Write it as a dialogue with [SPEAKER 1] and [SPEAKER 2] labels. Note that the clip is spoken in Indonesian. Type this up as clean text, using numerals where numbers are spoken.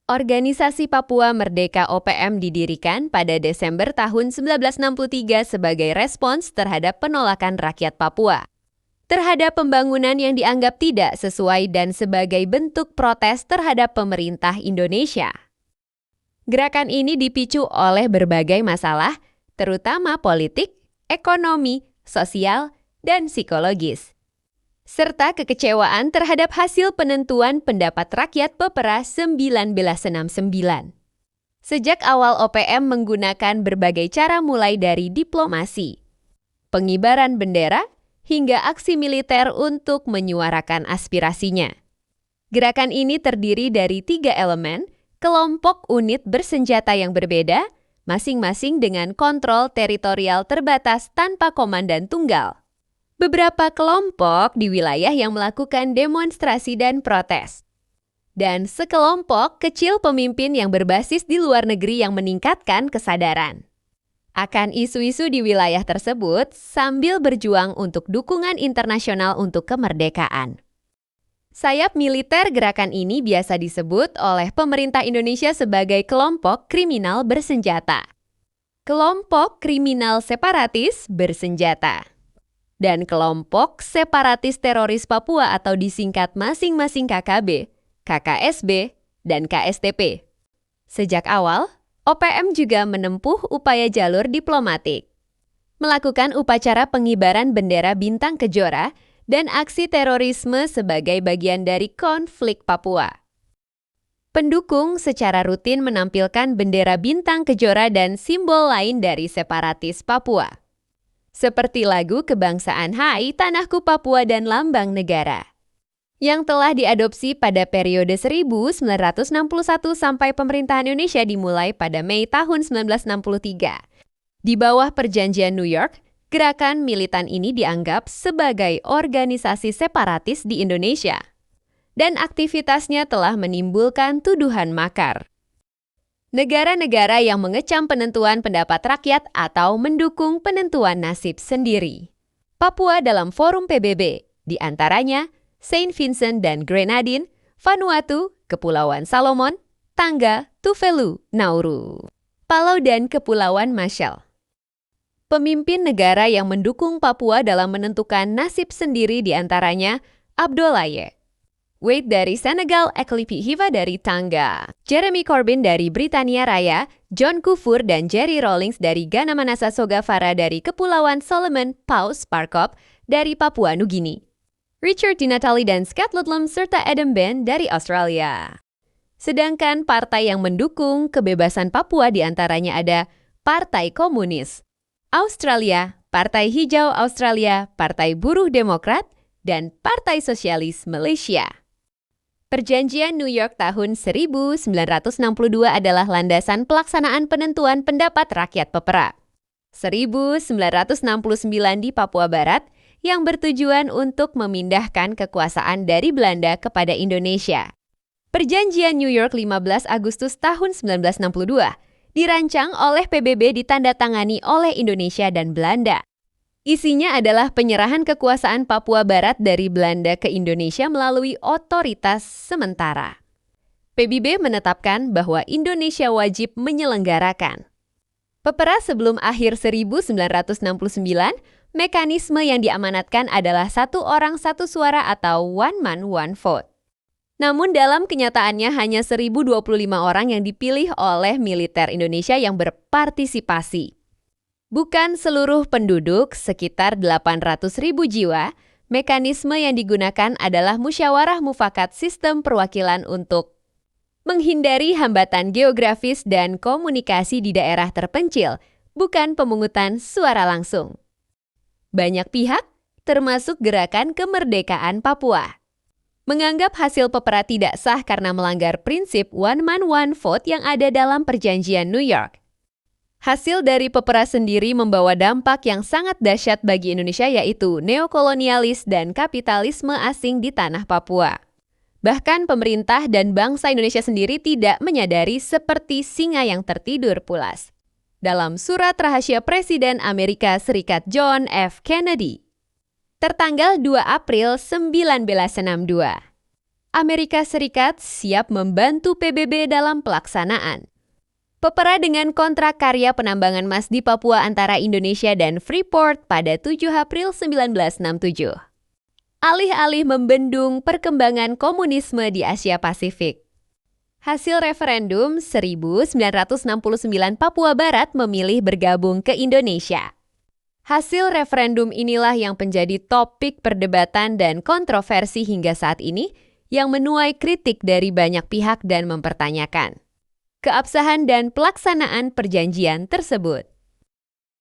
[SPEAKER 1] Organisasi Papua Merdeka OPM didirikan pada Desember tahun 1963 sebagai respons terhadap penolakan rakyat Papua terhadap pembangunan yang dianggap tidak sesuai dan sebagai bentuk protes terhadap pemerintah Indonesia. Gerakan ini dipicu oleh berbagai masalah, terutama politik, ekonomi, sosial, dan psikologis, serta kekecewaan terhadap hasil penentuan pendapat rakyat Pepera 1969. Sejak awal OPM menggunakan berbagai cara mulai dari diplomasi, pengibaran bendera, hingga aksi militer untuk menyuarakan aspirasinya. Gerakan ini terdiri dari 3 elemen, kelompok unit bersenjata yang berbeda, masing-masing dengan kontrol teritorial terbatas tanpa komandan tunggal. Beberapa kelompok di wilayah yang melakukan demonstrasi dan protes. Dan sekelompok kecil pemimpin yang berbasis di luar negeri yang meningkatkan kesadaran akan isu-isu di wilayah tersebut sambil berjuang untuk dukungan internasional untuk kemerdekaan. Sayap militer gerakan ini biasa disebut oleh pemerintah Indonesia sebagai kelompok kriminal bersenjata, kelompok kriminal separatis bersenjata, dan kelompok separatis teroris Papua atau disingkat masing-masing KKB, KKSB, dan KSTP. Sejak awal, OPM juga menempuh upaya jalur diplomatik, melakukan upacara pengibaran bendera bintang kejora dan aksi terorisme sebagai bagian dari konflik Papua. Pendukung secara rutin menampilkan bendera bintang kejora dan simbol lain dari separatis Papua, seperti lagu kebangsaan Hai Tanahku Papua dan lambang negara, yang telah diadopsi pada periode 1961 sampai pemerintahan Indonesia dimulai pada Mei tahun 1963. Di bawah Perjanjian New York, gerakan militan ini dianggap sebagai organisasi separatis di Indonesia, dan aktivitasnya telah menimbulkan tuduhan makar. Negara-negara yang mengecam penentuan pendapat rakyat atau mendukung penentuan nasib sendiri. Papua dalam forum PBB, di antaranya Saint Vincent dan Grenadine, Vanuatu, Kepulauan Salomon, Tangga, Tuvalu, Nauru, Palau dan Kepulauan Marshall. Pemimpin negara yang mendukung Papua dalam menentukan nasib sendiri di antaranya Abdoulaye Wade dari Senegal, Eklipi Hiva dari Tangga, Jeremy Corbyn dari Britania Raya, John Kufur dan Jerry Rawlings dari Ghana, Manasa Sogavara dari Kepulauan Solomon, Paus Parkop dari Papua Nugini, Richard Di Natale dan Scott Ludlam serta Adam Ben dari Australia. Sedangkan partai yang mendukung kebebasan Papua di antaranya ada Partai Komunis Australia, Partai Hijau Australia, Partai Buruh Demokrat, dan Partai Sosialis Malaysia. Perjanjian New York tahun 1962 adalah landasan pelaksanaan penentuan pendapat rakyat Pepera. 1969 di Papua Barat yang bertujuan untuk memindahkan kekuasaan dari Belanda kepada Indonesia. Perjanjian New York 15 Agustus tahun 1962 dirancang oleh PBB ditandatangani oleh Indonesia dan Belanda. Isinya adalah penyerahan kekuasaan Papua Barat dari Belanda ke Indonesia melalui otoritas sementara. PBB menetapkan bahwa Indonesia wajib menyelenggarakan Pepera sebelum akhir 1969, mekanisme yang diamanatkan adalah satu orang satu suara atau one man one vote. Namun dalam kenyataannya hanya 1.025 orang yang dipilih oleh militer Indonesia yang berpartisipasi. Bukan seluruh penduduk, sekitar 800.000 jiwa, mekanisme yang digunakan adalah musyawarah mufakat sistem perwakilan untuk menghindari hambatan geografis dan komunikasi di daerah terpencil, bukan pemungutan suara langsung. Banyak pihak, termasuk Gerakan Kemerdekaan Papua, menganggap hasil Pepera tidak sah karena melanggar prinsip one man one vote yang ada dalam Perjanjian New York. Hasil dari Pepera sendiri membawa dampak yang sangat dahsyat bagi Indonesia, yaitu neokolonialis dan kapitalisme asing di tanah Papua. Bahkan pemerintah dan bangsa Indonesia sendiri tidak menyadari, seperti singa yang tertidur pulas. Dalam surat rahasia Presiden Amerika Serikat John F. Kennedy, tertanggal 2 April 1962. Amerika Serikat siap membantu PBB dalam pelaksanaan. Pepera dengan kontrak karya penambangan emas di Papua antara Indonesia dan Freeport pada 7 April 1967. Alih-alih membendung perkembangan komunisme di Asia Pasifik. Hasil referendum 1969 Papua Barat memilih bergabung ke Indonesia. Hasil referendum inilah yang menjadi topik perdebatan dan kontroversi hingga saat ini yang menuai kritik dari banyak pihak dan mempertanyakan keabsahan dan pelaksanaan perjanjian tersebut.